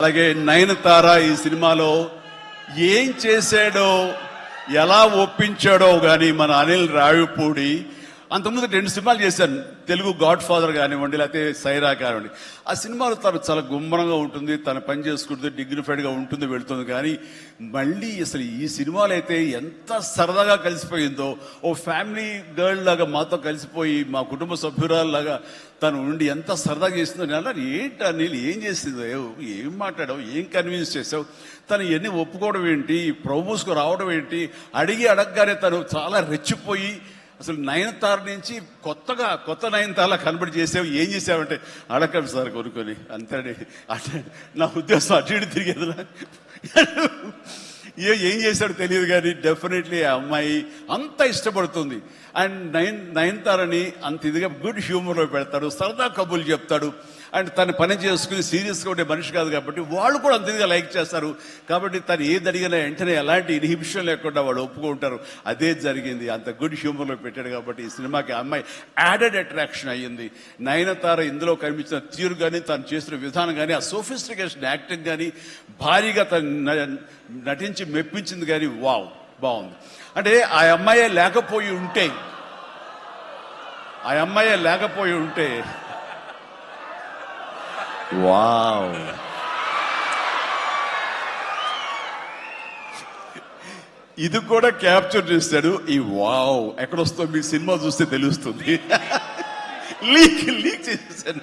అలాగే నయనతార ఈ సినిమాలో ఏం చేశాడో ఎలా ఒప్పించాడో కానీ మన అనిల్ రావిపూడి అంతకుముందు 2 సినిమాలు చేశాను. తెలుగు గాడ్ ఫాదర్ కానివ్వండి, లేకపోతే సైరా కానివ్వండి. ఆ సినిమాలో తను చాలా గుమ్మరంగా ఉంటుంది, తన పని చేసుకుంటుంది, డిగ్నిఫైడ్గా ఉంటుంది, వెళుతుంది. కానీ మళ్ళీ అసలు ఈ సినిమాలో అయితే ఎంత సరదాగా కలిసిపోయిందో, ఓ ఫ్యామిలీ గర్ల్ లాగా మాతో కలిసిపోయి మా కుటుంబ సభ్యురాల్లాగా తను ఉండి ఎంత సరదాగా చేసిందో. నేను అన్నాను, ఏంటి అనిల్ ఏం చేసిందో, ఏం మాట్లాడావు, ఏం కన్విన్స్ చేసావు, తను ఎన్ని ఒప్పుకోవడం ఏంటి, ప్రమోస్కు రావడం ఏంటి, అడగగానే తను చాలా రెచ్చిపోయి అసలు నయనతార నుంచి కొత్త నయనతారలా కనబడి చేసావు, ఏం చేసావంటే అడగండి సార్ కొనుక్కొని అంతే. అంటే నా ఉద్దేశం అటు ఇటు తిరిగేదిలా. ఏం చేశాడో తెలియదు కానీ డెఫినెట్లీ ఆ అమ్మాయి అంత ఇష్టపడుతుంది. అండ్ నయనతారని అంత ఇదిగా గుడ్ హ్యూమర్లో పెడతాడు, సరదా కబుర్లు చెప్తాడు. అండ్ తను పని చేసుకుని సీరియస్గా ఉండే మనిషి కాదు కాబట్టి వాళ్ళు కూడా అంత ఇదిగా లైక్ చేస్తారు. కాబట్టి తను ఏది అడిగినా వెంటనే ఎలాంటి ఇన్హిబిషన్ లేకుండా వాళ్ళు ఒప్పుకుంటారు. అదే జరిగింది, అంత గుడ్ హ్యూమర్లో పెట్టాడు కాబట్టి ఈ సినిమాకి అమ్మాయి యాడెడ్ అట్రాక్షన్ అయ్యింది. నయనతార ఇందులో కనిపించిన తీరు కానీ, తను చేసిన విధానం కానీ, ఆ సోఫిస్టికేషన్ యాక్టింగ్ కానీ, భారీగా తను నటించి మెప్పించింది కానీ వావ్ బాగుంది. అంటే ఆ అమ్మాయే లేకపోయి ఉంటే వావ్, ఇది కూడా క్యాప్చర్ చేస్తాడు. ఈ వావ్ ఎక్కడొస్తో మీ సినిమా చూస్తే తెలుస్తుంది. లీక్ చేసేసాను.